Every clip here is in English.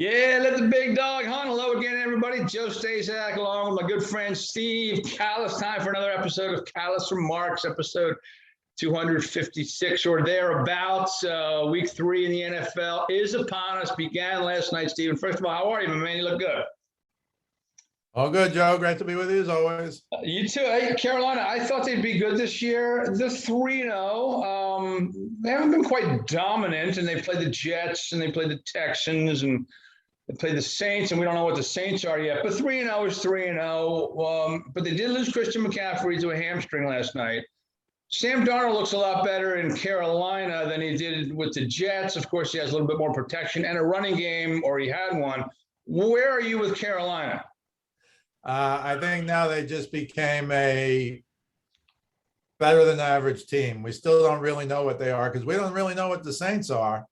Yeah, let the big dog hunt. Hello again, everybody. Joe Staszak, along with my good friend Steve Kallas. Time for another episode of Kallas Remarks, episode 256 or thereabouts. Week 3 in the NFL is upon us. Began last night, Steven. First of all, how are you, my man? You look good. All good, Joe. Great to be with you as always. You too. Hey, Carolina, I thought they'd be good this year. They're 3-0. They haven't been quite dominant, and they played the Jets, and they played the Texans, and they played the Saints, and we don't know what the Saints are yet. But 3-0 is 3-0. But they did lose Christian McCaffrey to a hamstring last night. Sam Darnold looks a lot better in Carolina than he did with the Jets. Of course, he has a little bit more protection and a running game, or he had one. Where are you with Carolina? I think now they just became a better than average team. We still don't really know what they are because we don't really know what the Saints are.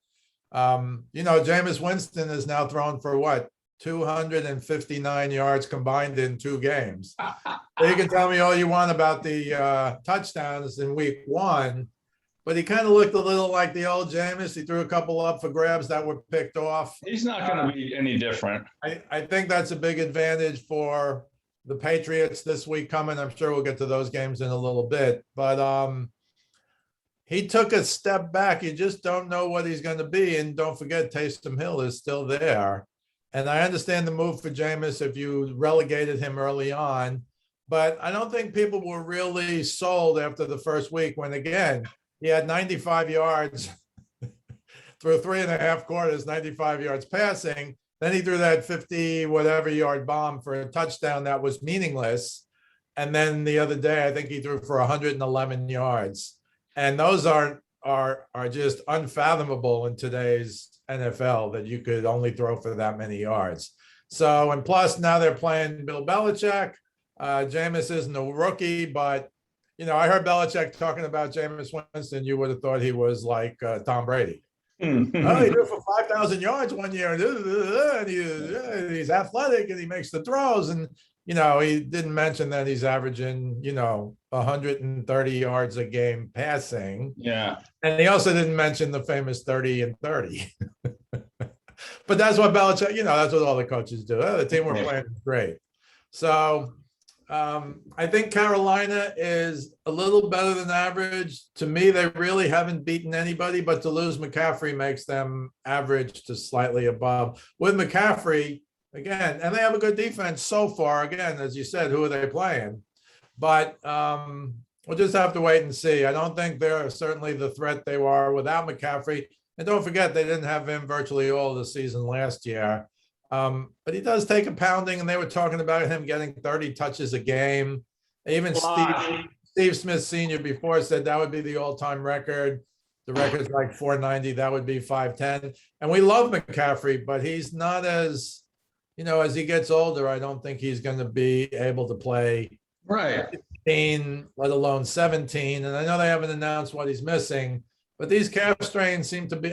Jameis Winston is now thrown for what? 259 yards combined in 2 games. So you can tell me all you want about the touchdowns in week 1, but he kind of looked a little like the old Jameis. He threw a couple up for grabs that were picked off. He's not going to be any different. I think that's a big advantage for the Patriots this week coming. I'm sure we'll get to those games in a little bit, but he took a step back. You just don't know what he's going to be. And don't forget, Taysom Hill is still there. And I understand the move for Jameis if you relegated him early on, but I don't think people were really sold after the first week when, again, he had 95 yards through 3.5 quarters, 95 yards passing. Then he threw that 50-whatever yard bomb for a touchdown that was meaningless. And then the other day, I think he threw for 111 yards. And those are just unfathomable in today's NFL that you could only throw for that many yards. So, and plus now they're playing Bill Belichick. Jameis isn't a rookie, but I heard Belichick talking about Jameis Winston. You would have thought he was like Tom Brady. He threw for 5,000 yards one year, and he's athletic and he makes the throws. And he didn't mention that he's averaging 130 yards a game passing. Yeah, and he also didn't mention the famous 30 and 30. But that's what Belichick. That's what all the coaches do. The team we're playing is great. So. I think Carolina is a little better than average. To me, they really haven't beaten anybody, but to lose McCaffrey makes them average to slightly above. With McCaffrey, again, and they have a good defense so far. Again, as you said, who are they playing? But we'll just have to wait and see. I don't think they're certainly the threat they were without McCaffrey. And don't forget, they didn't have him virtually all the season last year. But he does take a pounding, and they were talking about him getting 30 touches a game. Even Steve Smith Sr. before said that would be the all-time record. The record's like 490. That would be 510. And we love McCaffrey, but he's not as he gets older, I don't think he's going to be able to play 15, let alone 17. And I know they haven't announced what he's missing, but these hamstrings seem to be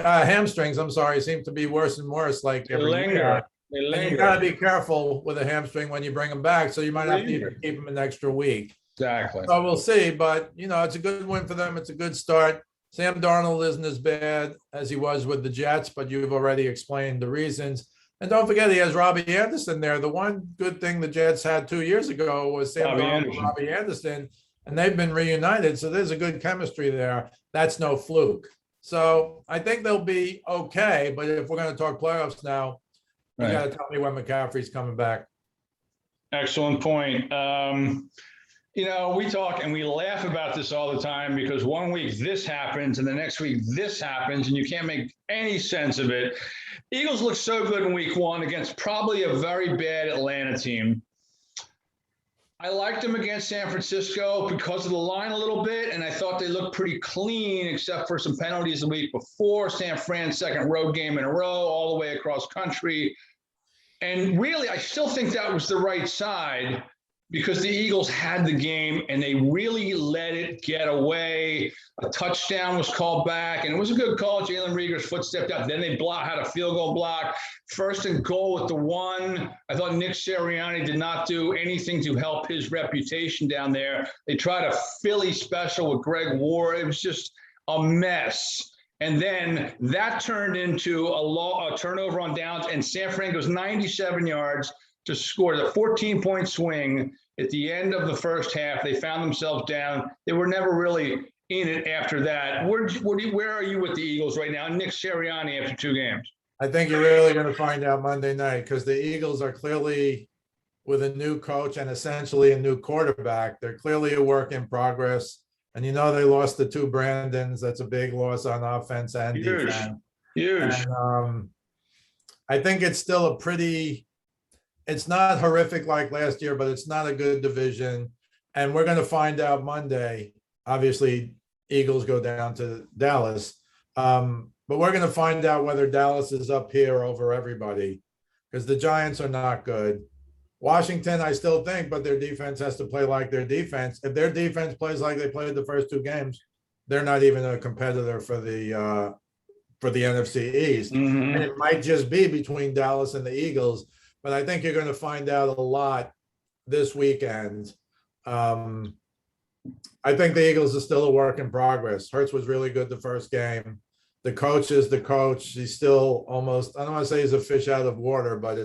worse and worse like every year. And you got to be careful with a hamstring when you bring them back. So you might have to even keep them an extra week. Exactly. So we'll see. But, it's a good win for them. It's a good start. Sam Darnold isn't as bad as he was with the Jets, but you've already explained the reasons. And don't forget, he has Robbie Anderson there. The one good thing the Jets had 2 years ago was Sam Darnold and Robbie Anderson, and they've been reunited. So there's a good chemistry there. That's no fluke. So I think they'll be okay. But if we're going to talk playoffs now, you got to tell me when McCaffrey's coming back. Excellent point. We talk and we laugh about this all the time because one week this happens and the next week this happens and you can't make any sense of it. Eagles look so good in week 1 against probably a very bad Atlanta team. I liked them against San Francisco because of the line a little bit, and I thought they looked pretty clean except for some penalties the week before. San Fran's second road game in a row, all the way across country. And really, I still think that was the right side because the Eagles had the game and they really let it get away. A touchdown was called back, and it was a good call. Jalen Reagor's foot stepped out. Then they had a field goal block. 1st and goal with the 1. I thought Nick Sirianni did not do anything to help his reputation down there. They tried a Philly special with Greg Ward. It was just a mess. And then that turned into a turnover on downs, and San Fran goes 97 yards to score the 14-point swing at the end of the first half. They found themselves down. They were never really in it after that. Where are you with the Eagles right now? Nick Sirianni after 2 games. I think you're really going to find out Monday night because the Eagles are clearly with a new coach and essentially a new quarterback. They're clearly a work in progress. And they lost the 2 Brandons. That's a big loss on offense and defense. Huge. And I think it's still it's not horrific like last year, but it's not a good division. And we're going to find out Monday. Obviously, Eagles go down to Dallas. But we're going to find out whether Dallas is up here over everybody because the Giants are not good. Washington, I still think, but their defense has to play like their defense. If their defense plays like they played the first 2 games, they're not even a competitor for the NFC East. Mm-hmm. And it might just be between Dallas and the Eagles. But I think you're going to find out a lot this weekend. I think the Eagles are still a work in progress. Hurts was really good the first game. The coach is the coach. He's still almost, I don't want to say he's a fish out of water, but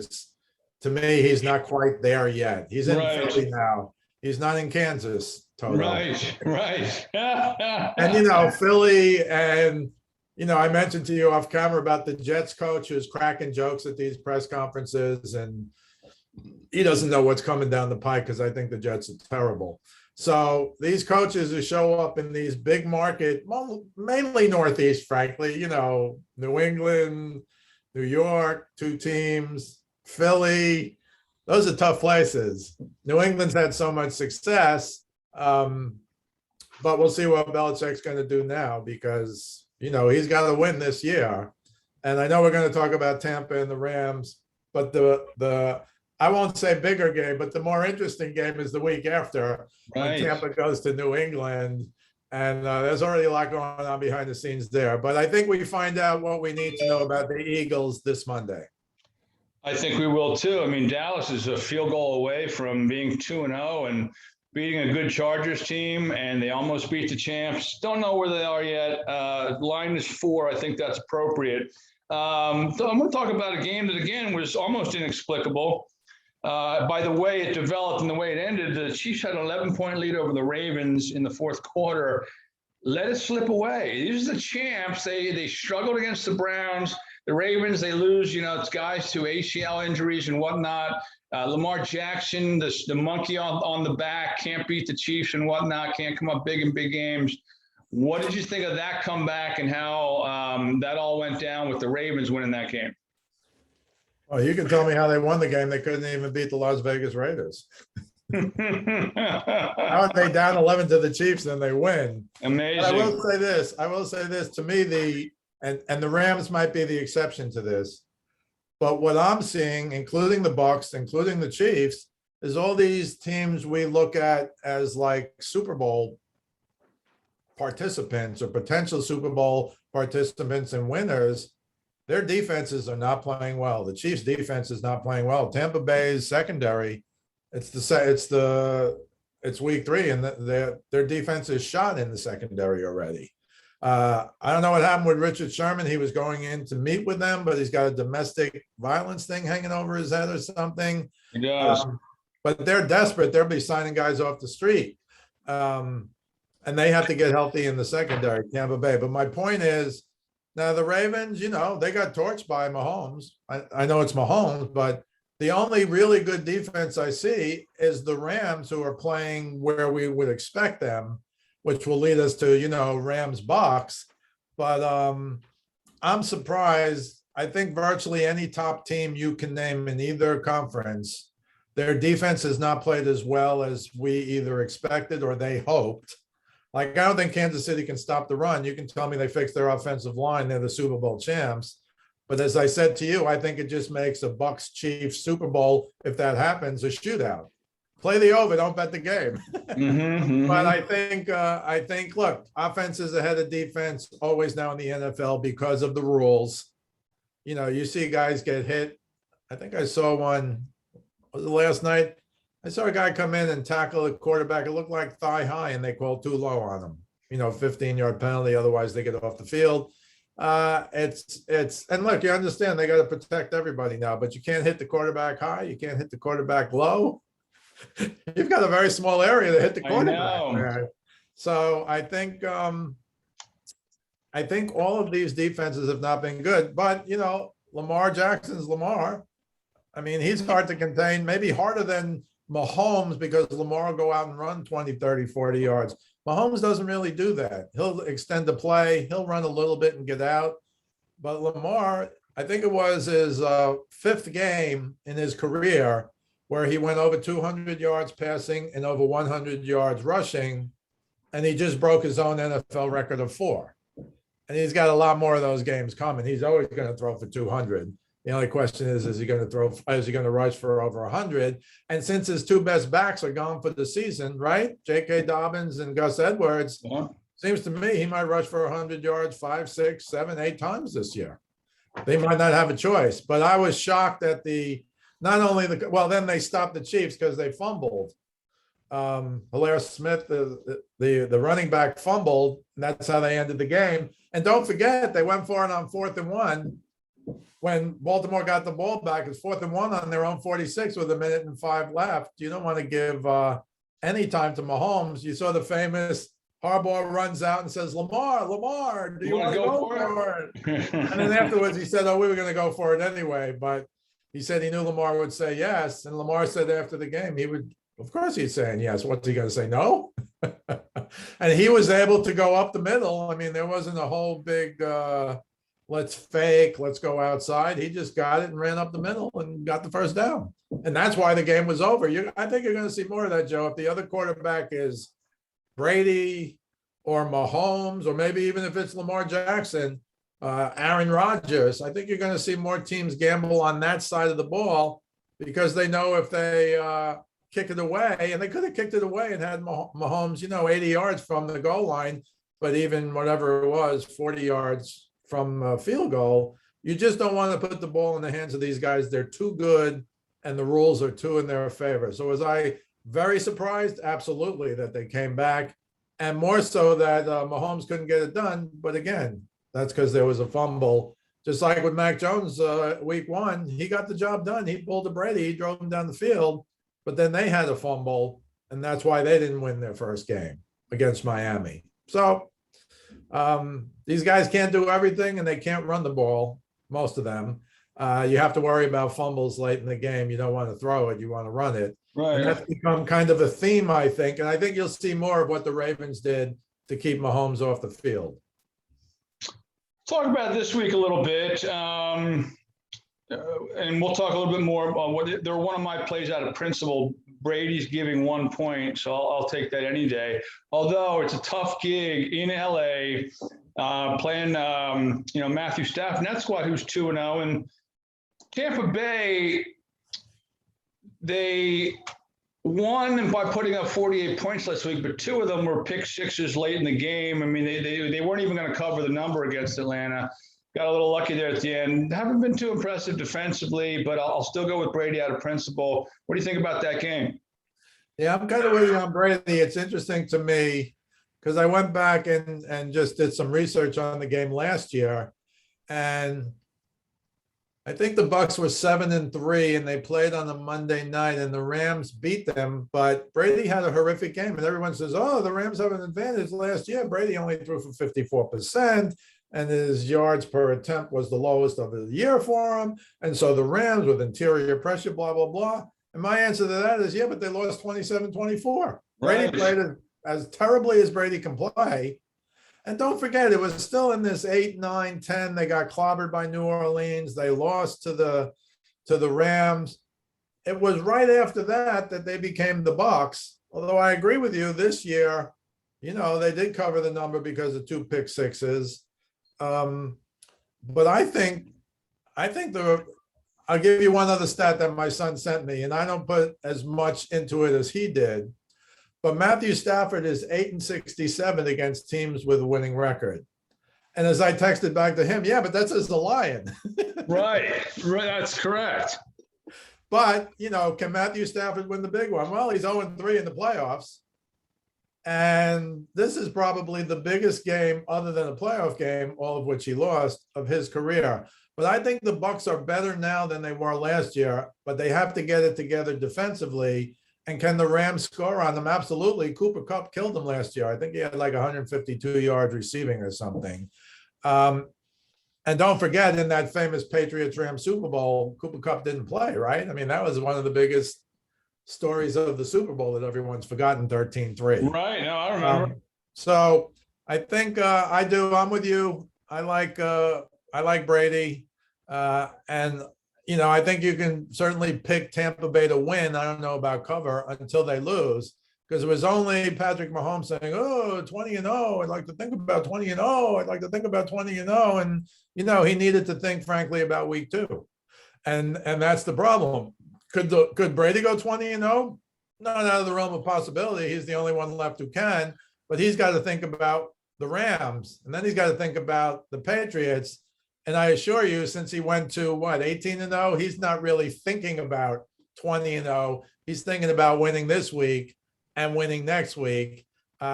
to me, he's not quite there yet. He's in Philly now. He's not in Kansas, Toto. Right. And, Philly and, I mentioned to you off camera about the Jets coach who's cracking jokes at these press conferences, and he doesn't know what's coming down the pike because I think the Jets are terrible. So these coaches who show up in these big market, well, mainly Northeast, frankly, New England, New York, 2 teams, Philly, those are tough places. New England's had so much success, but we'll see what Belichick's going to do now because, he's got to win this year. And I know we're going to talk about Tampa and the Rams, but the I won't say bigger game, but the more interesting game is the week after when Tampa goes to New England. And there's already a lot going on behind the scenes there. But I think we find out what we need to know about the Eagles this Monday. I think we will too. I mean, Dallas is a field goal away from being 2-0 and beating a good Chargers team, and they almost beat the champs. Don't know where they are yet. Line is 4. I think that's appropriate. So I'm going to talk about a game that, again, was almost inexplicable. By the way it developed and the way it ended, the Chiefs had an 11-point lead over the Ravens in the fourth quarter. Let it slip away. These are the champs. They struggled against the Browns. The Ravens, they lose, it's guys to ACL injuries and whatnot. Lamar Jackson, the monkey on the back, can't beat the Chiefs and whatnot, can't come up big in big games. What did you think of that comeback and how that all went down with the Ravens winning that game? Well, you can tell me how they won the game. They couldn't even beat the Las Vegas Raiders. How are they down 11 to the Chiefs and they win? Amazing. But I will say this. To me, and the Rams might be the exception to this, but what I'm seeing, including the Bucs, including the Chiefs, is all these teams we look at as like Super Bowl participants or potential Super Bowl participants and winners. Their defenses are not playing well. The Chiefs' defense is not playing well. Tampa Bay's secondary, it's week 3, and their defense is shot in the secondary already. I don't know what happened with Richard Sherman. He was going in to meet with them, but he's got a domestic violence thing hanging over his head or something. He does. But they're desperate. They'll be signing guys off the street. And they have to get healthy in the secondary, Tampa Bay. But my point is, now the Ravens, they got torched by Mahomes. I know it's Mahomes, but the only really good defense I see is the Rams, who are playing where we would expect them, which will lead us to, Rams Bucs. But I'm surprised. I think virtually any top team you can name in either conference, their defense has not played as well as we either expected or they hoped. Like, I don't think Kansas City can stop the run. You can tell me they fixed their offensive line. They're the Super Bowl champs. But as I said to you, I think it just makes a Bucs Chiefs Super Bowl, if that happens, a shootout. Play the over, don't bet the game. But I think, look, offense is ahead of defense always now in the NFL because of the rules. You see guys get hit. I think I saw one, was it last night? I saw a guy come in and tackle a quarterback. It looked like thigh high, and they called too low on him. 15-yard penalty. Otherwise, they get off the field. And look, you understand they got to protect everybody now, but you can't hit the quarterback high. You can't hit the quarterback low. You've got a very small area to hit the I quarterback. know. So I think all of these defenses have not been good, but Lamar Jackson's Lamar. I mean, he's hard to contain, maybe harder than Mahomes because Lamar will go out and run 20, 30, 40 yards. Mahomes doesn't really do that. He'll extend the play. He'll run a little bit and get out. But Lamar, I think it was his fifth game in his career where he went over 200 yards passing and over 100 yards rushing, and he just broke his own NFL record of 4. And he's got a lot more of those games coming. He's always going to throw for 200. The only question is he going to rush for over 100? And since his 2 best backs are gone for the season, right? J.K. Dobbins and Gus Edwards, seems to me he might rush for 100 yards 5, 6, 7, 8 times this year. They might not have a choice. But I was shocked at then they stopped the Chiefs because they fumbled. Hilaire Smith, the running back, fumbled, and that's how they ended the game. And don't forget, they went for it on 4th and 1. When Baltimore got the ball back, it's 4th and 1 on their own 46 with 1:05 left. You don't want to give any time to Mahomes. You saw the famous Harbaugh runs out and says, Lamar, do you want to go for it? And then afterwards he said, we were going to go for it anyway. But he said he knew Lamar would say yes. And Lamar said after the game, of course he's saying yes. What's he going to say? No? And he was able to go up the middle. I mean, there wasn't a whole big, let's fake, let's go outside. He just got it and ran up the middle and got the first down. And that's why the game was over. I think you're going to see more of that, Joe. If the other quarterback is Brady or Mahomes, or maybe even if it's Lamar Jackson, Aaron Rodgers, I think you're going to see more teams gamble on that side of the ball because they know if they kick it away, and they could have kicked it away and had Mahomes, 80 yards from the goal line, but even whatever it was, 40 yards from a field goal, you just don't want to put the ball in the hands of these guys. They're too good, and the rules are too in their favor. So was I very surprised? Absolutely, that they came back, and more so that Mahomes couldn't get it done. But again, that's because there was a fumble. Just like with Mac Jones week 1, he got the job done. He pulled a Brady, he drove him down the field, but then they had a fumble, and that's why they didn't win their first game against Miami. So these guys can't do everything, and they can't run the ball, most of them. You have to worry about fumbles late in the game. You don't want to throw it. You want to run it. Right. And that's become kind of a theme, I think. And I think you'll see more of what the Ravens did to keep Mahomes off the field. Talk about this week a little bit. And we'll talk a little bit more about they're one of my plays out of principle. Brady's giving 1 point, so I'll take that any day. Although it's a tough gig in LA, playing Matthew Stafford and that squad who's 2-0, and Tampa Bay, they won by putting up 48 points last week, but 2 of them were pick sixes late in the game. I mean, they weren't even going to cover the number against Atlanta. Got a little lucky there at the end. Haven't been too impressive defensively, but I'll still go with Brady out of principle. What do you think about that game? Yeah, I'm kind of with you on Brady. It's interesting to me because I went back and just did some research on the game last year, and I think the Bucs were 7-3, and they played on a Monday night, and the Rams beat them. But Brady had a horrific game, and everyone says, "Oh, the Rams have an advantage." Last year, Brady only threw for 54%. And his yards per attempt was the lowest of the year for him. And so the Rams with interior pressure, blah, blah, blah. And my answer to that is, yeah, but they lost 27-24. Brady played as terribly as Brady can play. And don't forget, it was still in this 8, 9, 10. They got clobbered by New Orleans. They lost to the Rams. It was right after that they became the Bucs. Although I agree with you, this year, they did cover the number because of 2 pick sixes. But I think I'll give you one other stat that my son sent me, and I don't put as much into it as he did, but Matthew Stafford is 8-67 against teams with a winning record. And as I texted back to him, yeah, but that's as a Lion. Right. That's correct. But, can Matthew Stafford win the big one? Well, he's 0-3 in the playoffs. And this is probably the biggest game, other than a playoff game, all of which he lost, of his career. But I think the Bucs are better now than they were last year, but they have to get it together defensively. And can the Rams score on them? Absolutely. Cooper Kupp killed them last year. I think he had like 152 yards receiving or something. And don't forget, in that famous Patriots-Rams Super Bowl, Cooper Kupp didn't play, right? I mean, that was one of the biggest stories of the Super Bowl that everyone's forgotten, 13-3. Right. No, I remember. So I think I do. I'm with you. I like Brady. And I think you can certainly pick Tampa Bay to win. I don't know about cover until they lose, because it was only Patrick Mahomes saying, "Oh, 20-0. I'd like to think about 20-0. I'd like to think about 20-0." And he needed to think, frankly, about week 2. And that's the problem. Could Brady go 20-0? Not out of the realm of possibility. He's the only one left who can, but he's got to think about the Rams, and then he's got to think about the Patriots. And I assure you, since he went to 18-0, he's not really thinking about 20-0. He's thinking about winning this week and winning next week.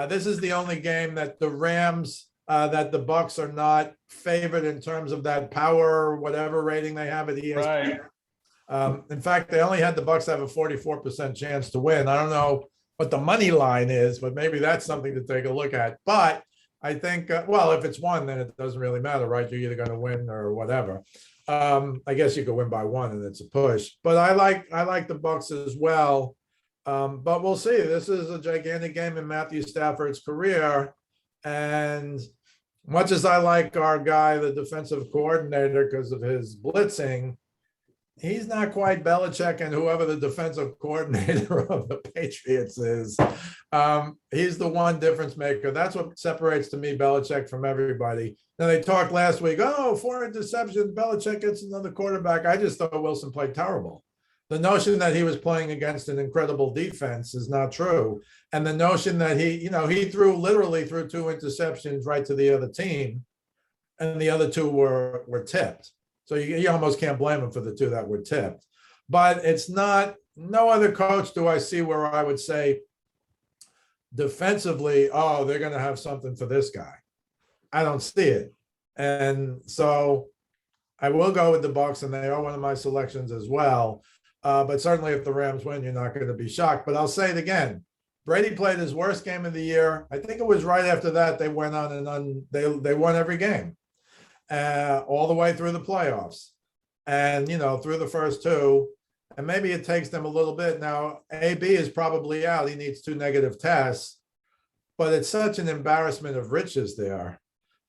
This is the only game that the Rams, that the Bucs are not favored in terms of that power, whatever rating they have at ESPN. Right. In fact, they only had the Bucs have a 44% chance to win. I don't know what the money line is, but maybe that's something to take a look at. But I think, if it's 1, then it doesn't really matter, right? You're either going to win or whatever. I guess you could win by 1 and it's a push. But I like the Bucs as well. But we'll see. This is a gigantic game in Matthew Stafford's career. And much as I like our guy, the defensive coordinator, because of his blitzing, he's not quite Belichick and whoever the defensive coordinator of the Patriots is. He's the one difference maker. That's what separates, to me, Belichick from everybody. Now, they talked last week, 4 interceptions, Belichick gets another quarterback. I just thought Wilson played terrible. The notion that he was playing against an incredible defense is not true. And the notion that he literally threw 2 interceptions right to the other team, and the other 2 were tipped. So you almost can't blame him for the 2 that were tipped. But it's not, no other coach do I see where I would say defensively, they're going to have something for this guy. I don't see it. And so I will go with the Bucs, and they are one of my selections as well. But certainly if the Rams win, you're not going to be shocked. But I'll say it again. Brady played his worst game of the year. I think it was right after that they went on and they won every game. All the way through the playoffs, and through the first 2, and maybe it takes them a little bit. Now, AB is probably out. He needs 2 negative tests, but it's such an embarrassment of riches there.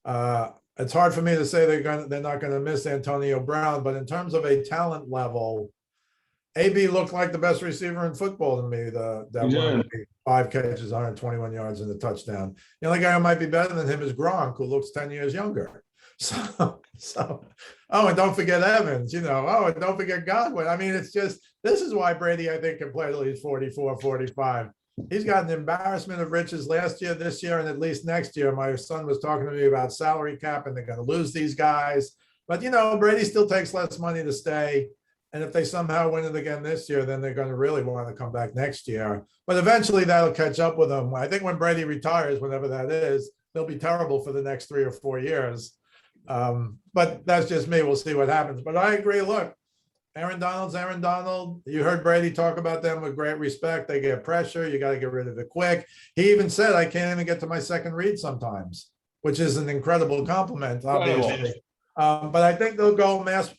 It's hard for me to say they're not going to miss Antonio Brown, but in terms of a talent level, AB looked like the best receiver in football to me. That 5 catches, 121 yards, and a touchdown. The only guy who might be better than him is Gronk, who looks 10 years younger. So, and don't forget Evans, and don't forget Godwin. I mean, it's just, this is why Brady, I think, can play till he's 44, 45. He's got an embarrassment of riches last year, this year, and at least next year. My son was talking to me about salary cap, and they're going to lose these guys. But, Brady still takes less money to stay. And if they somehow win it again this year, then they're going to really want to come back next year. But eventually that'll catch up with them. I think when Brady retires, whenever that is, they'll be terrible for the next 3 or 4 years. But that's just me. We'll see what happens. But I agree. Look, Aaron Donald. You heard Brady talk about them with great respect. They get pressure. You got to get rid of it quick. He even said, I can't even get to my second read sometimes, which is an incredible compliment, obviously. But I think they'll go mass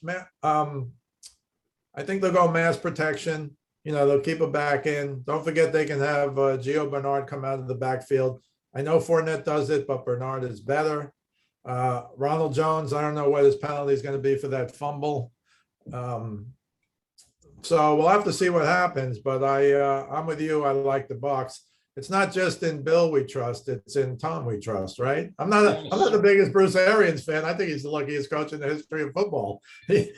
protection. They'll keep it back in. Don't forget they can have Gio Bernard come out of the backfield. I know Fournette does it, but Bernard is better. Ronald Jones, I don't know what his penalty is going to be for that fumble. So we'll have to see what happens, but I'm with you. I like the Bucs. It's not just in Bill we trust, it's in Tom we trust, right? I'm not the biggest Bruce Arians fan. I think he's the luckiest coach in the history of football. He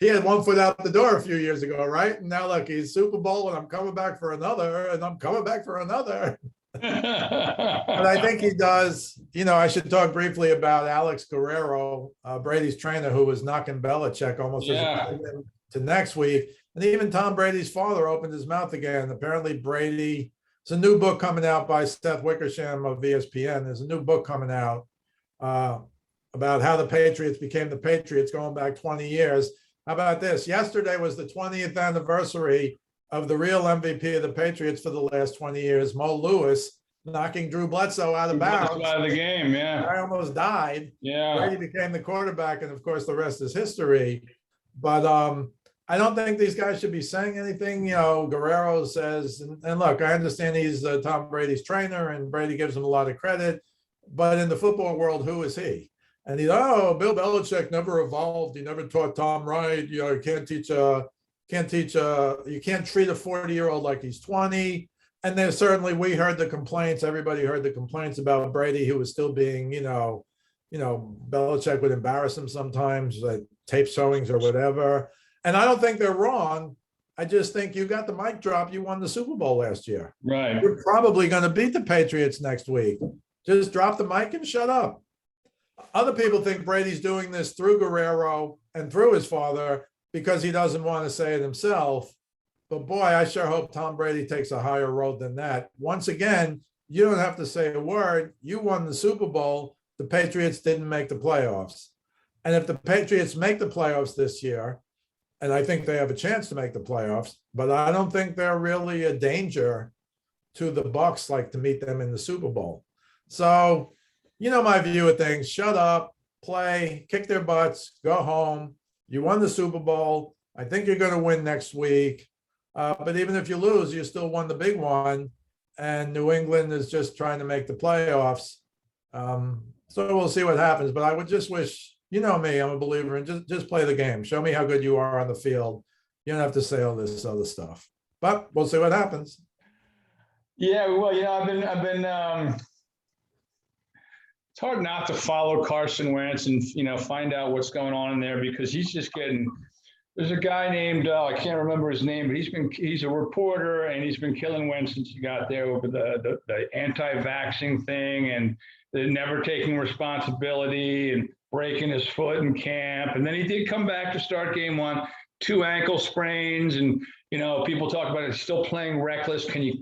had 1 foot out the door a few years ago, right? And now look, he's Super Bowl, and I'm coming back for another, and I'm coming back for another. But I think he does. I should talk briefly about Alex Guerrero, Brady's trainer, who was knocking Belichick almost to next week. And even Tom Brady's father opened his mouth again. Apparently Brady There's a new book coming out by Seth Wickersham of ESPN. There's a new book coming out about how the Patriots became the Patriots going back 20 years. How about this? Yesterday was the 20th anniversary of the real MVP of the Patriots for the last 20 years, Mo Lewis, knocking Drew Bledsoe out of bounds. Out of the game, yeah. I almost died. Yeah. Brady became the quarterback, and of course, the rest is history. But I don't think these guys should be saying anything. Guerrero says, and look, I understand he's Tom Brady's trainer, and Brady gives him a lot of credit. But in the football world, who is he? And he's, Bill Belichick never evolved. He never taught Tom right. You can't teach you can't treat a 40-year-old like he's 20. And then certainly we heard the complaints. Everybody heard the complaints about Brady, who was still being, Belichick would embarrass him sometimes, like tape showings or whatever. And I don't think they're wrong. I just think you got the mic drop. You won the Super Bowl last year. Right. You're probably going to beat the Patriots next week. Just drop the mic and shut up. Other people think Brady's doing this through Guerrero and through his father because he doesn't want to say it himself. But boy, I sure hope Tom Brady takes a higher road than that. Once again, you don't have to say a word. You won the Super Bowl. The Patriots didn't make the playoffs. And if the Patriots make the playoffs this year, and I think they have a chance to make the playoffs, but I don't think they're really a danger to the Bucs like to meet them in the Super Bowl. So, my view of things, shut up, play, kick their butts, go home. You won the Super Bowl. I think you're going to win next week. But even if you lose, you still won the big one. And New England is just trying to make the playoffs. So we'll see what happens. But I would just wish, me, I'm a believer in just play the game. Show me how good you are on the field. You don't have to say all this other stuff. But we'll see what happens. Yeah, well, I've been it's hard not to follow Carson Wentz and, find out what's going on in there because he's just getting, there's a guy named, I can't remember his name, but he's a reporter and he's been killing Wentz since he got there over the anti-vaxxing thing and the never taking responsibility and breaking his foot in camp. And then he did come back to start game one, 2 ankle sprains. And, people talk about it, still playing reckless. Can you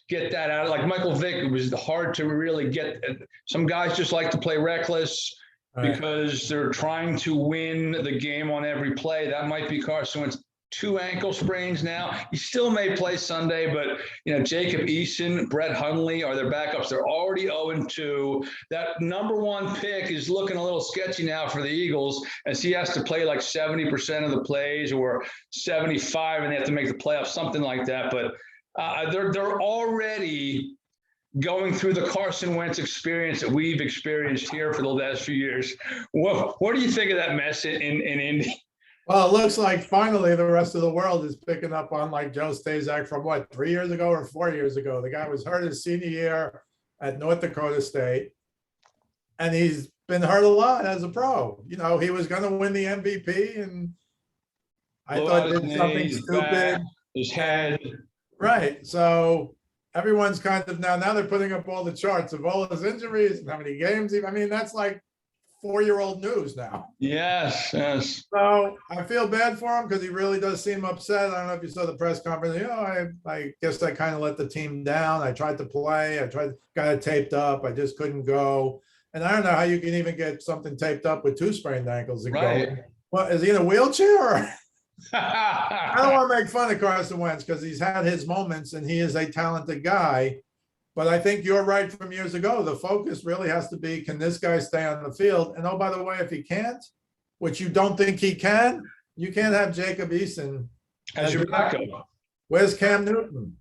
get that out? Like Michael Vick, it was hard to really get. Some guys just like to play reckless because they're trying to win the game on every play. That might be Carson Wentz. 2 ankle sprains now. He still may play Sunday, but Jacob Eason, Brett Hundley are their backups. They're already 0-2. That number 1 pick is looking a little sketchy now for the Eagles, as he has to play like 70% of the plays or 75, and they have to make the playoffs, something like that. But they're already going through the Carson Wentz experience that we've experienced here for the last few years. What do you think of that mess in Indy? Well, it looks like finally the rest of the world is picking up on like Joe Staszak from 3 years ago or 4 years ago. The guy was hurt his senior year at North Dakota State, and he's been hurt a lot as a pro. He was going to win the MVP, and I thought did something stupid. His head. Right. So everyone's kind of now they're putting up all the charts of all his injuries and how many games. That's like 4-year-old news now. Yes. So I feel bad for him because he really does seem upset. I don't know if you saw the press conference. I guess I kind of let the team down. I tried to play. Got it taped up. I just couldn't go. And I don't know how you can even get something taped up with 2 sprained ankles and go. What, is he in a wheelchair? I don't want to make fun of Carson Wentz because he's had his moments and he is a talented guy. But I think you're right from years ago. The focus really has to be, can this guy stay on the field? And oh, by the way, if he can't, which you don't think he can, you can't have Jacob Eason as your backup. Where's Cam Newton?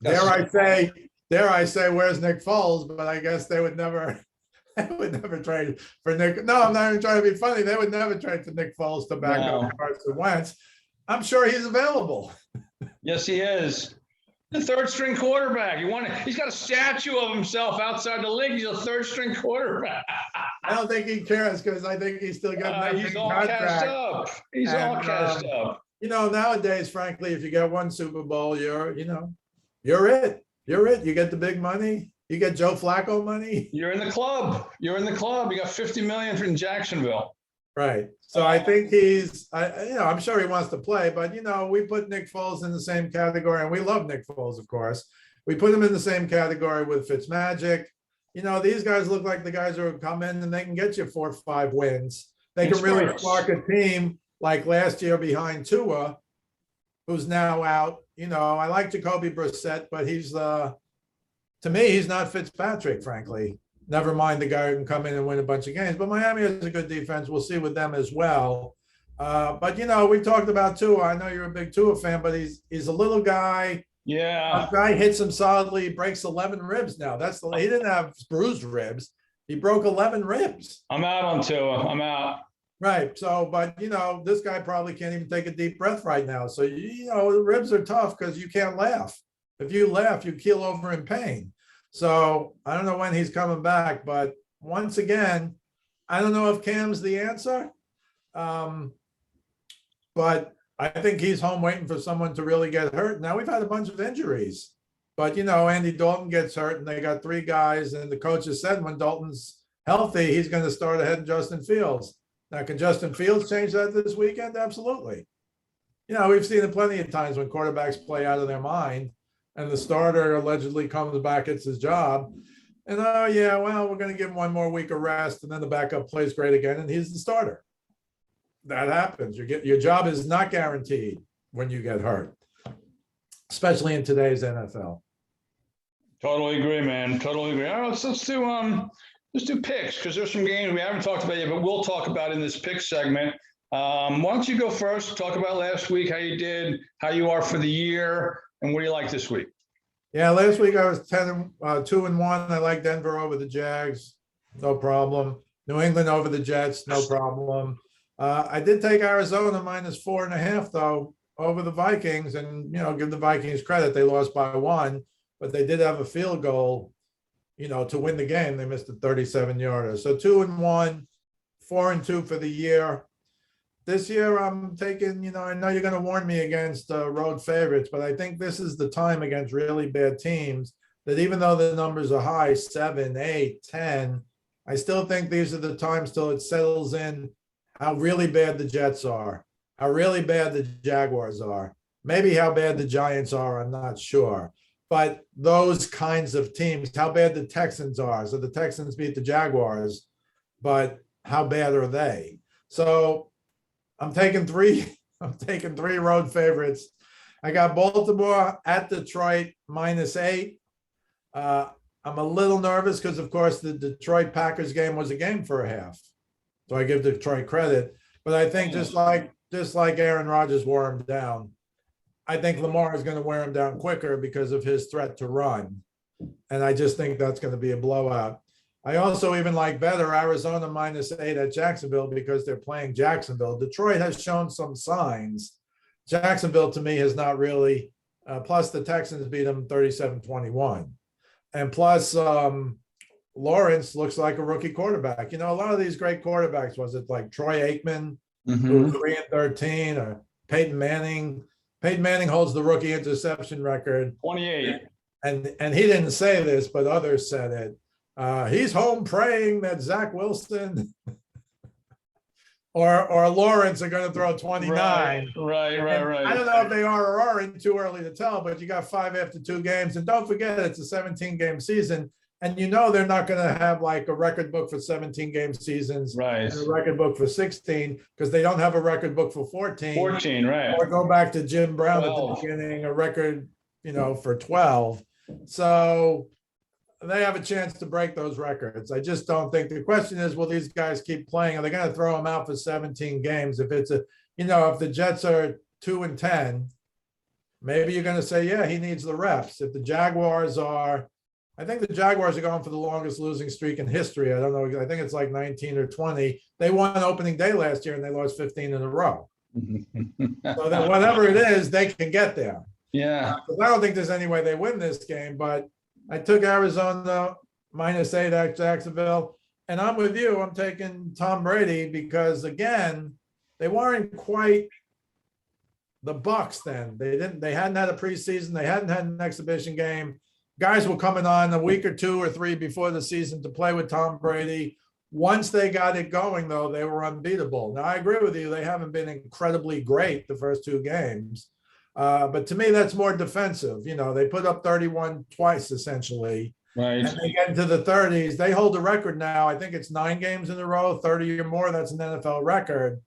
Dare I say, where's Nick Foles? But I guess they would never trade for Nick. No, I'm not even trying to be funny. They would never trade for Nick Foles to back up Carson Wentz. I'm sure he's available. Yes, he is. The 3rd-string quarterback. He's got a statue of himself outside the league. He's a 3rd-string quarterback. I don't think he cares because I think he's still got he's all cashed up. He's all cashed up. Nowadays, frankly, if you get 1 Super Bowl, you're it. You're it. You get the big money. You get Joe Flacco money. You're in the club. You got $50 million in Jacksonville. Right. So I think I'm sure he wants to play, but we put Nick Foles in the same category, and we love Nick Foles, of course. we put him in the same category with Fitzmagic. You know, these guys look like the guys who come in and they can get you 4 or 5 wins. They can really spark a team like last year behind Tua, who's now out. You know, I like Jacoby Brissett, but he's to me, he's not Fitzpatrick, frankly. Never mind the guy who can come in and win a bunch of games. But Miami has a good defense. We'll see with them as well. But you know, we talked about Tua. I know you're a big Tua fan, but he's a little guy. Yeah. A guy hits him solidly, breaks 11 ribs now. He didn't have bruised ribs. He broke 11 ribs. I'm out on Tua. I'm out. Right. So, but you know, this guy probably can't even take a deep breath right now. So, you know, the ribs are tough because you can't laugh. If you laugh, you keel over in pain. So I don't know when he's coming back, but once again, I don't know if Cam's the answer. But I think he's home waiting for someone to really get hurt. Now we've had a bunch of injuries, but you know, Andy Dalton gets hurt and they got 3 guys and the coach has said when Dalton's healthy, he's going to start ahead of Justin Fields. Now, can Justin Fields change that this weekend? Absolutely. You know, we've seen it plenty of times when quarterbacks play out of their mind and the starter allegedly comes back, it's his job. And, oh, yeah, well, we're going to give him 1 more week of rest and then the backup plays great again and he's the starter. That happens. Your job is not guaranteed when you get hurt, especially in today's NFL. Totally agree, man. Totally agree. All right, let's do picks because there's some games we haven't talked about yet, but we'll talk about in this pick segment. Why don't you go first? Talk about last week, how you did, how you are for the year, and what do you like this week? Yeah, last week I was 2-1. I like Denver over the Jags, no problem. New England over the Jets, no problem. I did take Arizona -4.5 though over the Vikings, and you know, give the Vikings credit. They lost by 1, but they did have a field goal, you know, to win the game. They missed a 37-yarder. So 2-1, 4-2 for the year. This year I'm taking, you know, I know you're going to warn me against road favorites, but I think this is the time against really bad teams that even though the numbers are high, 7, 8, 10, I still think these are the times till it settles in how really bad the Jets are, how really bad the Jaguars are, maybe how bad the Giants are, I'm not sure. But those kinds of teams, how bad the Texans are. So the Texans beat the Jaguars, but how bad are they? So I'm taking 3 road favorites. I got Baltimore at Detroit -8. I'm a little nervous because, of course, the Detroit Packers game was a game for a half. So I give Detroit credit, but I think just like Aaron Rodgers wore him down, I think Lamar is going to wear him down quicker because of his threat to run. And I just think that's going to be a blowout. I also even like better Arizona -8 at Jacksonville because they're playing Jacksonville. Detroit has shown some signs. Jacksonville to me has not really, plus the Texans beat them 37-21. And plus, Lawrence looks like a rookie quarterback. You know, a lot of these great quarterbacks, was it like Troy Aikman, who was 3-13, or Peyton Manning? Peyton Manning holds the rookie interception record. 28. And he didn't say this, but others said it. He's home praying that Zach Wilson or Lawrence are going to throw 29. Right. I don't know if they are or aren't, too early to tell, but you got 5 after 2 games. And don't forget, it's a 17-game season. And you know they're not going to have like a record book for 17-game seasons, right? And a record book for 16 because they don't have a record book for 14. 14, right? Or go back to Jim Brown 12. At the beginning, a record, you know, for 12. So they have a chance to break those records. I just don't think. The question is, will these guys keep playing? Are they going to throw them out for 17 games? If it's if the Jets are 2-10, maybe you're going to say, yeah, he needs the reps. If the Jaguars are, I think the Jaguars are going for the longest losing streak in history. I don't know. I think it's like 19 or 20. They won opening day last year and they lost 15 in a row. So that whatever it is, they can get there. Yeah. I don't think there's any way they win this game, but I took Arizona -8 at Jacksonville. And I'm with you. I'm taking Tom Brady because, again, they weren't quite the Bucs then. They hadn't had a preseason. They hadn't had an exhibition game. Guys were coming on a week or 2 or 3 before the season to play with Tom Brady. Once they got it going, though, they were unbeatable. Now, I agree with you. They haven't been incredibly great the first 2 games. But to me, that's more defensive. They put up 31 twice essentially. Right. And they get into the 30s. They hold the record now. I think it's 9 games in a row, 30 or more. That's an NFL record.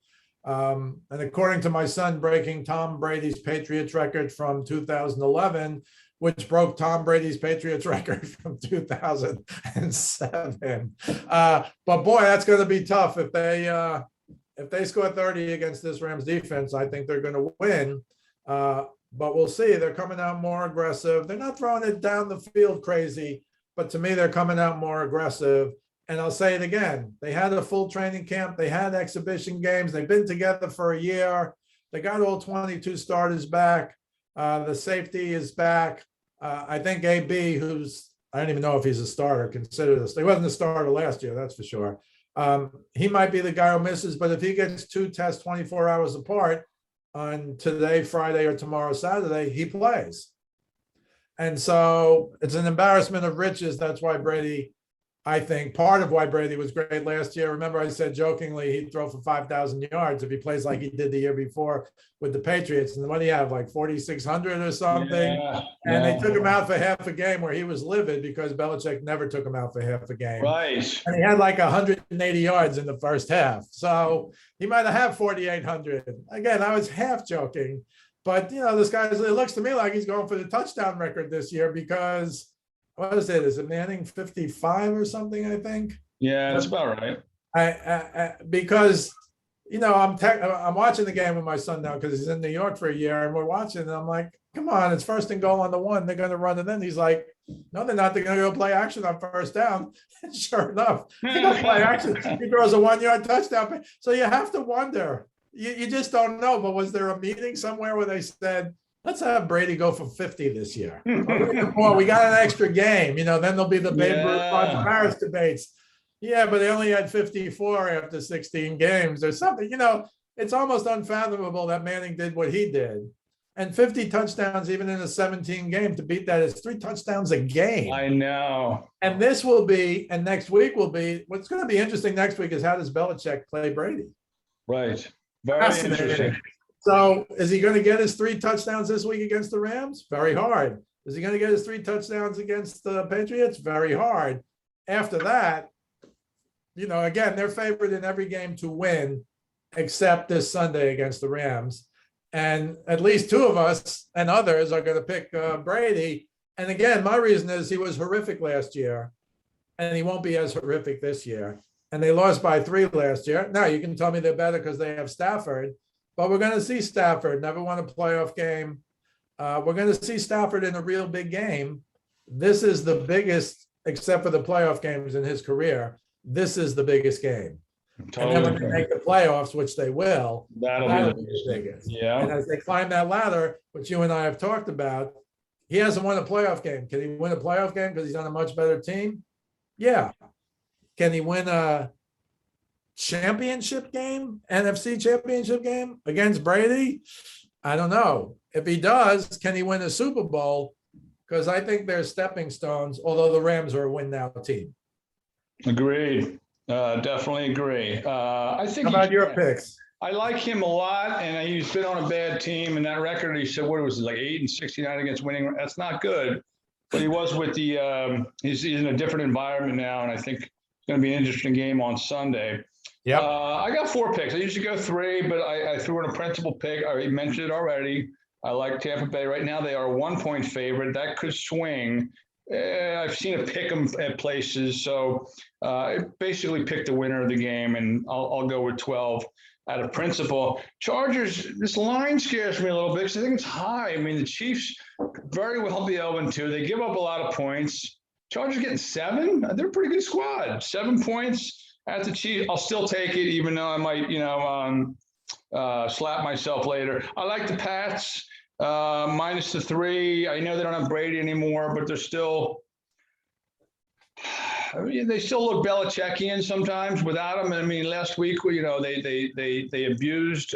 And according to my son, breaking Tom Brady's Patriots record from 2011, which broke Tom Brady's Patriots record from 2007. But boy, that's going to be tough if they score 30 against this Rams defense. I think they're going to win. But we'll see. They're coming out more aggressive. They're not throwing it down the field crazy, but to me, they're coming out more aggressive. And I'll say it again. They had a full training camp. They had exhibition games. They've been together for a year. They got all 22 starters back. The safety is back. I think AB, I don't even know if he's a starter, consider this. He wasn't a starter last year, that's for sure. He might be the guy who misses, but if he gets 2 tests 24 hours apart on today, Friday, or tomorrow, Saturday, he plays. And so it's an embarrassment of riches. That's why Brady, I think part of why Brady was great last year. Remember, I said jokingly he'd throw for 5,000 yards if he plays like he did the year before with the Patriots. And what do you have, like 4,600 or something? And they took him out for half a game where he was livid because Belichick never took him out for half a game. Right. And he had like 180 yards in the first half. So he might have had 4,800. Again, I was half joking. But, this guy, it looks to me like he's going for the touchdown record this year because what is it? Is it Manning 55 or something, I think? Yeah, that's about right. Because, I'm watching the game with my son now because he's in New York for a year and we're watching and I'm like, come on, it's 1st and goal on the 1. They're going to run. And then he's like, no, they're not. They're going to go play action on 1st down. And sure enough, they go play action. He throws a 1-yard touchdown. So you have to wonder. You just don't know. But was there a meeting somewhere where they said, let's have Brady go for 50 this year? Well, we got an extra game. Then there'll be the Babe Ruth Ron Paris debates. Yeah, but they only had 54 after 16 games or something. It's almost unfathomable that Manning did what he did. And 50 touchdowns, even in a 17 game, to beat that is 3 touchdowns a game. I know. And this will be, and next week will be, what's going to be interesting next week is how does Belichick play Brady? Right. Very interesting. So is he going to get his 3 touchdowns this week against the Rams? Very hard. Is he going to get his 3 touchdowns against the Patriots? Very hard. After that, again, they're favored in every game to win, except this Sunday against the Rams. And at least 2 of us and others are going to pick Brady. And again, my reason is he was horrific last year, and he won't be as horrific this year. And they lost by 3 last year. Now, you can tell me they're better because they have Stafford. But we're going to see Stafford never won a playoff game. We're going to see Stafford in a real big game. This is the biggest, except for the playoff games in his career. This is the biggest game. Totally. And then when they make the playoffs, which they will, that'll be the biggest. Yeah. And as they climb that ladder, which you and I have talked about, he hasn't won a playoff game. Can he win a playoff game because he's on a much better team? Yeah. Can he win a championship game, NFC championship game against Brady? I don't know. If he does, can he win a Super Bowl? Because I think they're stepping stones, although the Rams are a win now team. Agreed. Definitely agree. I think. How about your picks? I like him a lot, and he's been on a bad team. And that record, he said, what was it, like 8-69 against winning? That's not good. But he was with the. He's in a different environment now, and I think it's going to be an interesting game on Sunday. Yeah. I got 4 picks. I usually go 3, but I threw in a principal pick. I already mentioned it already. I like Tampa Bay right now. They are a 1-point favorite. That could swing. I've seen it pick them at places. So I basically picked the winner of the game, and I'll go with 12 out of principle. Chargers, this line scares me a little bit because I think it's high. I mean, the Chiefs very well be 0-2. They give up a lot of points. Chargers getting 7. They're a pretty good squad. 7 points at the Chiefs. I'll still take it, even though I might, slap myself later. I like the Pats. Minus the 3. I know they don't have Brady anymore, but they're still. They still look Belichickian sometimes without him. I mean, last week, they abused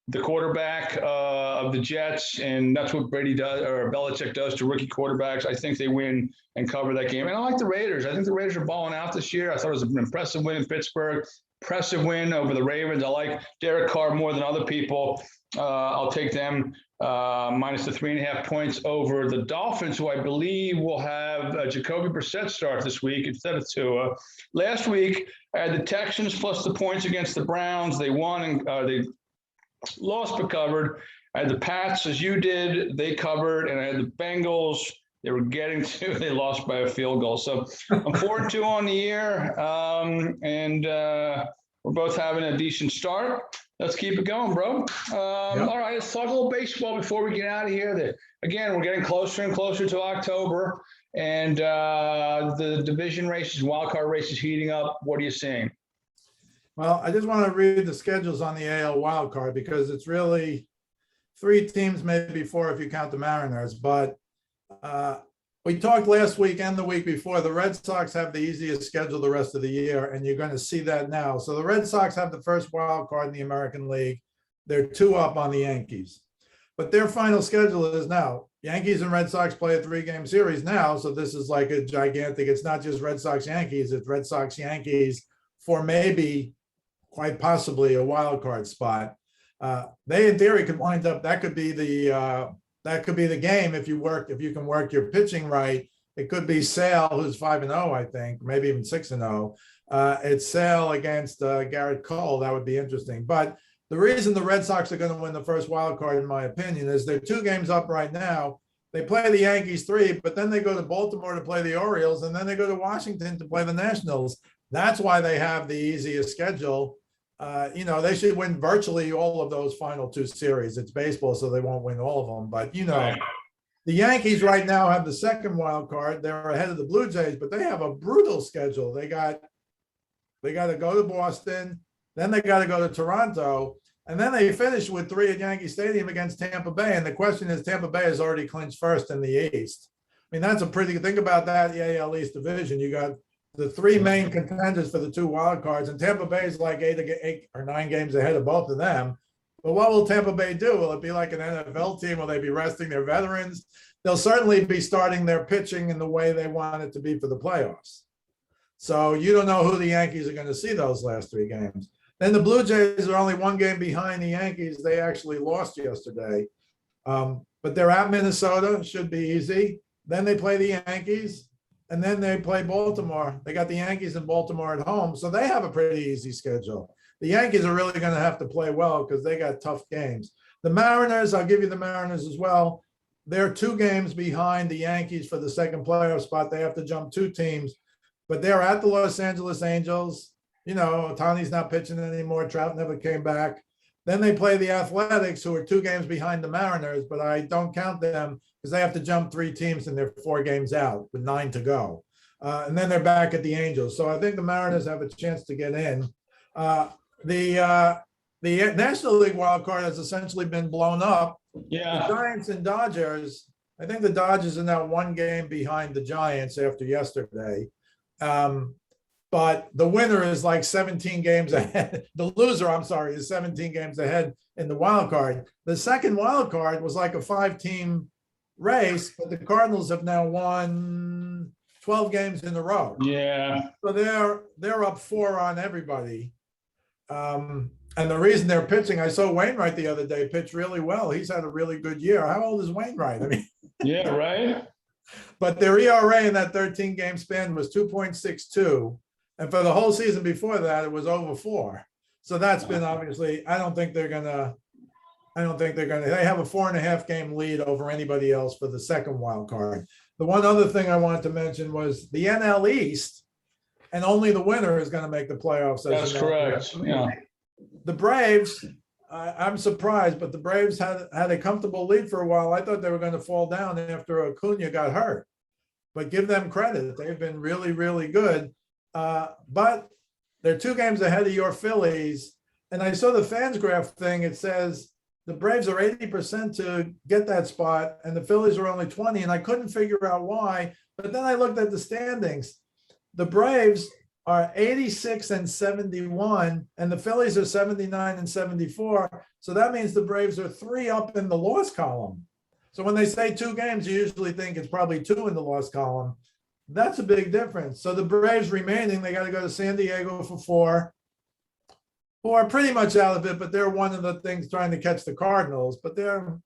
the quarterback of the Jets, and that's what Brady does, or Belichick does to rookie quarterbacks. I think they win and cover that game. And I like the Raiders. I think the Raiders are balling out this year. I thought it was an impressive win in Pittsburgh, impressive win over the Ravens. I like Derek Carr more than other people. I'll take them minus the 3.5 points over the Dolphins, who I believe will have Jacoby Brissett start this week instead of Tua. Last week, I had the Texans plus the points against the Browns. They won and they lost but covered. I had the Pats, as you did, they covered, and I had the Bengals. They were getting to, they lost by a field goal. So I'm 4-2 on the year, and we're both having a decent start. Let's keep it going, bro. All right, let's talk a little baseball before we get out of here. Again, we're getting closer and closer to October, and the division races, wild card races heating up. What are you seeing? Well, I just want to read the schedules on the AL wild card because it's really 3 teams, maybe 4 if you count the Mariners. But we talked last week and the week before, the Red Sox have the easiest schedule the rest of the year, and you're going to see that now. So the Red Sox have the first wild card in the American League. They're 2 up on the Yankees. But their final schedule is now. Yankees and Red Sox play a 3-game series now. So this is like a gigantic, it's not just Red Sox Yankees, it's Red Sox Yankees for maybe quite possibly a wild card spot. They in theory could wind up, that could be the game if you can work your pitching right. It could be Sale, who's 5-0, I think, maybe even 6-0. It's Sale against Garrett Cole. That would be interesting. But the reason the Red Sox are going to win the first wild card, in my opinion, is they're 2 games up right now. They play the Yankees 3, but then they go to Baltimore to play the Orioles, and then they go to Washington to play the Nationals. That's why they have the easiest schedule. They should win virtually all of those final 2 series. It's baseball, so they won't win all of them. But, the Yankees right now have the second wild card. They're ahead of the Blue Jays, but they have a brutal schedule. They got to go to Boston, then they got to go to Toronto, and then they finish with 3 at Yankee Stadium against Tampa Bay. And the question is, Tampa Bay has already clinched first in the East. I mean, that's a pretty, think about that, the AL East division. You got the 3 main contenders for the 2 wild cards, and Tampa Bay is like 8 or 9 games ahead of both of them. But what will Tampa Bay do? Will it be like an NFL team? Will they be resting their veterans? They'll certainly be starting their pitching in the way they want it to be for the playoffs. So you don't know who the Yankees are going to see those last 3 games. Then the Blue Jays are only 1 game behind the Yankees. They actually lost yesterday. But they're at Minnesota, should be easy. Then they play the Yankees, and then they play Baltimore. They got the Yankees and Baltimore at home, so they have a pretty easy schedule. The Yankees are really going to have to play well because they got tough games. The Mariners, I'll give you the Mariners as well. They're 2 games behind the Yankees for the second playoff spot. They have to jump 2 teams, but they're at the Los Angeles Angels. Otani's not pitching anymore. Trout never came back. Then they play the Athletics, who are 2 games behind the Mariners, but I don't count them because they have to jump 3 teams and they're 4 games out with 9 to go. And then they're back at the Angels. So I think the Mariners have a chance to get in. The National League wild card has essentially been blown up. Yeah. The Giants and Dodgers, I think the Dodgers are now 1 game behind the Giants after yesterday. But the winner is like 17 games ahead. The loser, I'm sorry, is 17 games ahead in the wild card. The second wild card was like a 5-team race, but the Cardinals have now won 12 games in a row. Yeah. So they're up 4 on everybody. And the reason they're pitching, I saw Wainwright the other day pitch really well. He's had a really good year. How old is Wainwright? I mean, yeah, right. But their ERA in that 13-game span was 2.62. And for the whole season before that, it was over 4. So that's been obviously, they have a 4.5 game lead over anybody else for the second wild card. The one other thing I wanted to mention was the NL East, and only the winner is going to make the playoffs. That's correct. Yeah. The Braves, I'm surprised, but the Braves had a comfortable lead for a while. I thought they were going to fall down after Acuna got hurt, but give them credit. They've been really, really good. But they're 2 games ahead of your Phillies. And I saw the fans graph thing. It says the Braves are 80% to get that spot, and the Phillies are only 20. And I couldn't figure out why. But then I looked at the standings. The Braves are 86 and 71, and the Phillies are 79 and 74. So that means the Braves are 3 up in the loss column. So when they say 2 games, you usually think it's probably 2 in the loss column. That's a big difference. So the Braves remaining, they got to go to San Diego for 4, who are pretty much out of it, but they're one of the things trying to catch the Cardinals. But they're,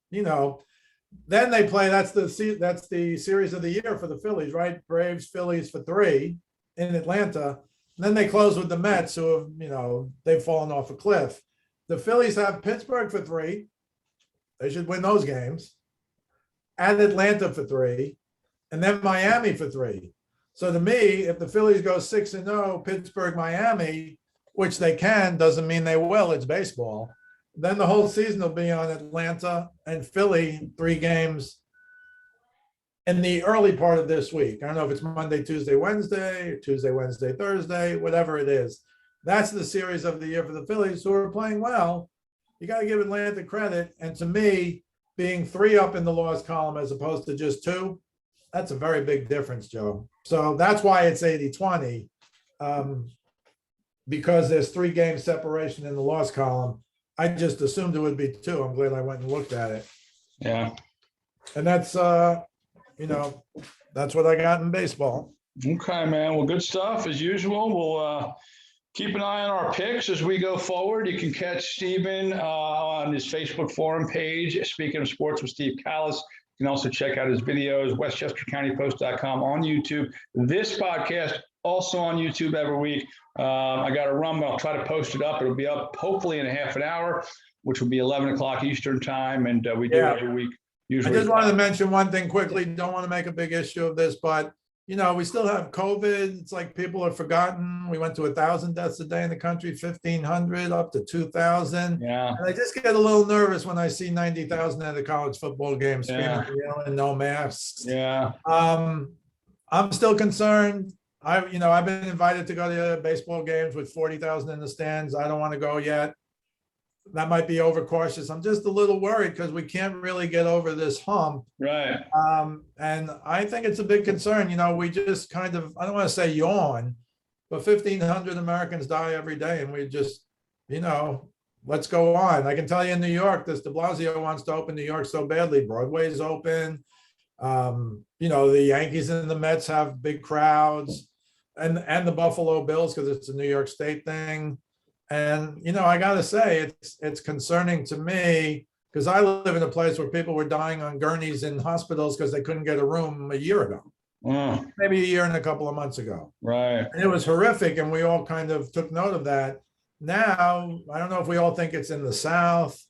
then they play, that's the series of the year for the Phillies, right? Braves, Phillies for 3 in Atlanta. And then they close with the Mets, who have, they've fallen off a cliff. The Phillies have Pittsburgh for 3. They should win those games. And Atlanta for 3. And then Miami for 3. So to me, if the Phillies go 6-0, Pittsburgh, Miami, which they can, doesn't mean they will. It's baseball. Then the whole season will be on Atlanta and Philly, 3 games in the early part of this week. I don't know if it's Monday, Tuesday, Wednesday, or Tuesday, Wednesday, Thursday, whatever it is. That's the series of the year for the Phillies, who are playing well. You got to give Atlanta credit. And to me, being 3 up in the loss column as opposed to just 2, that's a very big difference, Joe. So that's why it's 80-20, because there's 3 game separation in the loss column. I just assumed it would be 2. I'm glad I went and looked at it. Yeah. And that's, that's what I got in baseball. Okay, man. Well, good stuff as usual. We'll keep an eye on our picks as we go forward. You can catch Steven on his Facebook forum page, Speaking of Sports with Steve Kallas. You can also check out his videos, westchestercountypost.com, on YouTube. This podcast also on YouTube every week. I got to run, but I'll try to post it up. It'll be up hopefully in a half an hour, which will be 11 o'clock Eastern time. And we do it every week. Usually. I just wanted to mention one thing quickly. Don't want to make a big issue of this, but we still have COVID. It's like people have forgotten. We went to 1,000 deaths a day in the country, 1,500 up to 2,000. Yeah. And I just get a little nervous when I see 90,000 at a college football game screaming and yelling, no masks. Yeah. I'm still concerned. I've been invited to go to baseball games with 40,000 in the stands. I don't want to go yet. That might be overcautious. I'm just a little worried because we can't really get over this hump. Right. And I think it's a big concern. We just kind of, I don't want to say yawn, but 1,500 Americans die every day. And we just, let's go on. I can tell you in New York, this de Blasio wants to open New York so badly. Broadway's open. The Yankees and the Mets have big crowds, and the Buffalo Bills, because it's a New York State thing. And, I got to say, it's concerning to me because I live in a place where people were dying on gurneys in hospitals because they couldn't get a room a year ago, maybe a year and a couple of months ago. Right. And it was horrific. And we all kind of took note of that. Now, I don't know if we all think it's in the South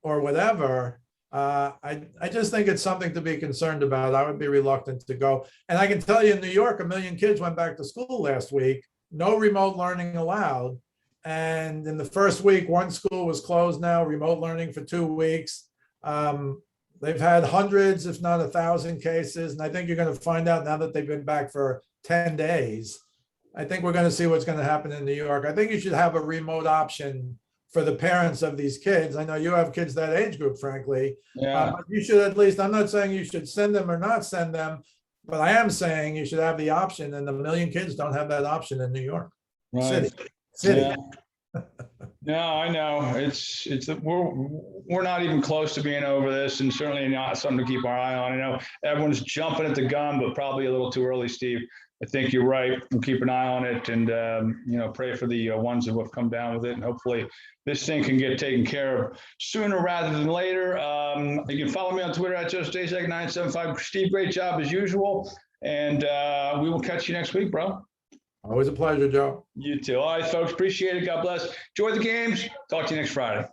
or whatever. I just think it's something to be concerned about. I would be reluctant to go. And I can tell you in New York, 1 million kids went back to school last week, no remote learning allowed. And in the first week, 1 school was closed now, remote learning for 2 weeks. They've had hundreds, if not 1,000 cases. And I think you're going to find out now that they've been back for 10 days. I think we're going to see what's going to happen in New York. I think you should have a remote option for the parents of these kids. I know you have kids that age group, frankly. Yeah. But you should at least, I'm not saying you should send them or not send them, but I am saying you should have the option. And 1 million kids don't have that option in New York City. Yeah. No, I know we're not even close to being over this, and certainly not something to keep our eye on. I know everyone's jumping at the gun, but probably a little too early, Steve. I think you're right. We'll keep an eye on it, and pray for the ones that have come down with it, and hopefully this thing can get taken care of sooner rather than later. You can follow me on Twitter at Staszak975. Steve, great job as usual, and we will catch you next week, bro. Always a pleasure, Joe. You too. All right, folks. Appreciate it. God bless. Enjoy the games. Talk to you next Friday.